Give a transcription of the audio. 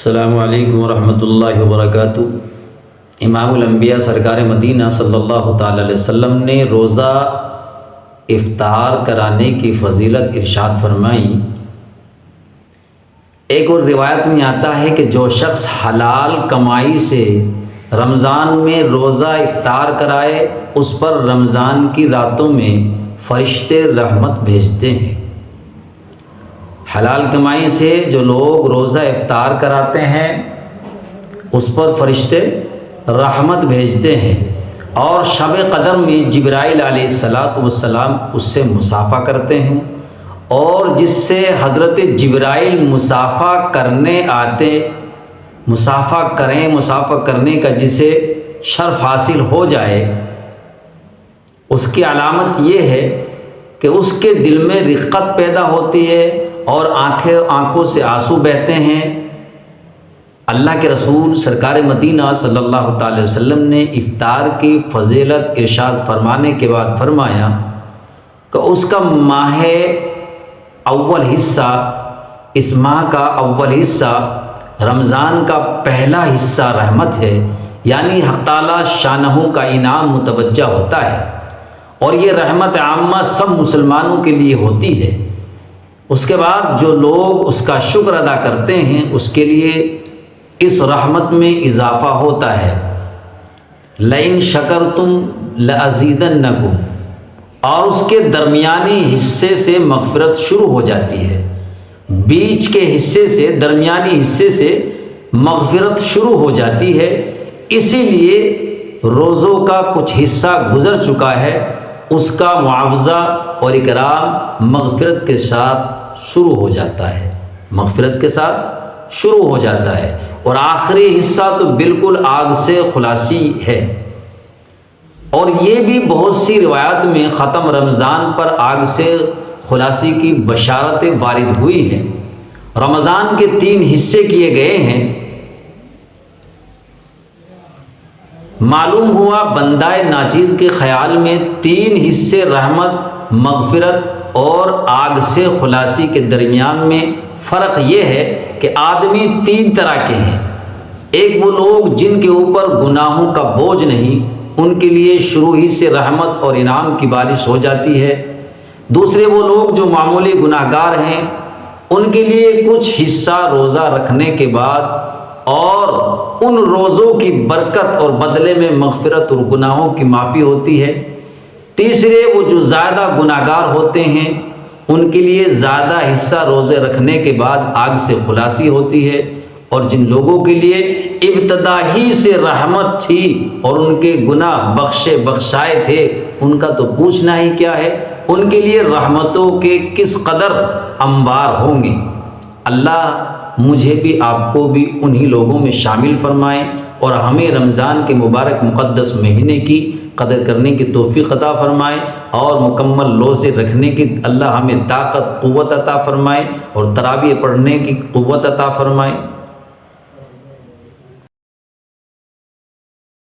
السلام علیکم ورحمۃ اللہ وبرکاتہ۔ امام الانبیاء سرکار مدینہ صلی اللہ تعالی علیہ وسلم نے روزہ افطار کرانے کی فضیلت ارشاد فرمائی۔ ایک اور روایت میں آتا ہے کہ جو شخص حلال کمائی سے رمضان میں روزہ افطار کرائے اس پر رمضان کی راتوں میں فرشتے رحمت بھیجتے ہیں۔ حلال کمائی سے جو لوگ روزہ افطار کراتے ہیں اس پر فرشتے رحمت بھیجتے ہیں، اور شب قدر میں جبرائیل علیہ السلام اس سے مصافحہ کرتے ہیں، اور جس سے حضرت جبرائیل مصافحہ کرنے آتے، مصافحہ کرنے کا جسے شرف حاصل ہو جائے، اس کی علامت یہ ہے کہ اس کے دل میں رقت پیدا ہوتی ہے اور آنکھوں سے آنسو بہتے ہیں۔ اللہ کے رسول سرکار مدینہ صلی اللہ تعالی وسلم نے افطار کی فضیلت ارشاد فرمانے کے بعد فرمایا کہ اس کا ماہ اول حصہ، اس ماہ کا اول حصہ رمضان کا پہلا حصہ رحمت ہے، یعنی حق تعالی شانہ کا انعام متوجہ ہوتا ہے، اور یہ رحمت عامہ سب مسلمانوں کے لیے ہوتی ہے۔ اس کے بعد جو لوگ اس کا شکر ادا کرتے ہیں اس کے لیے اس رحمت میں اضافہ ہوتا ہے۔ لئن شکرتم لازیدنکم، اور اس کے درمیانی حصے سے مغفرت شروع ہو جاتی ہے، بیچ کے حصے سے، درمیانی حصے سے مغفرت شروع ہو جاتی ہے۔ اسی لیے روزوں کا کچھ حصہ گزر چکا ہے، اس کا معاوضہ اور اکرام مغفرت کے ساتھ شروع ہو جاتا ہے، مغفرت کے ساتھ شروع ہو جاتا ہے، اور آخری حصہ تو بالکل آگ سے خلاصی ہے۔ اور یہ بھی بہت سی روایات میں ختم رمضان پر آگ سے خلاصی کی بشارتیں وارد ہوئی ہیں۔ رمضان کے 3 حصے کیے گئے ہیں۔ معلوم ہوا بندہ ناچیز کے خیال میں 3 حصے رحمت، مغفرت اور آگ سے خلاصی کے درمیان میں فرق یہ ہے کہ آدمی 3 طرح کے ہیں۔ ایک وہ لوگ جن کے اوپر گناہوں کا بوجھ نہیں، ان کے لیے شروع ہی سے رحمت اور انعام کی بارش ہو جاتی ہے۔ دوسرے وہ لوگ جو معمولی گناہ گار ہیں، ان کے لیے کچھ حصہ روزہ رکھنے کے بعد اور ان روزوں کی برکت اور بدلے میں مغفرت اور گناہوں کی معافی ہوتی ہے۔ تیسرے وہ جو زیادہ گناہ گار ہوتے ہیں، ان کے لیے زیادہ حصہ روزے رکھنے کے بعد آگ سے خلاصی ہوتی ہے، اور جن لوگوں کے لیے ابتدا ہی سے رحمت تھی اور ان کے گناہ بخشائے تھے، ان کا تو پوچھنا ہی کیا ہے، ان کے لیے رحمتوں کے کس قدر انبار ہوں گے۔ اللہ مجھے بھی آپ کو بھی انہی لوگوں میں شامل فرمائے، اور ہمیں رمضان کے مبارک مقدس مہینے کی قدر کرنے کی توفیق عطا فرمائے، اور مکمل روزے رکھنے کی اللہ ہمیں طاقت قوت عطا فرمائے، اور تراویح پڑھنے کی قوت عطا فرمائے۔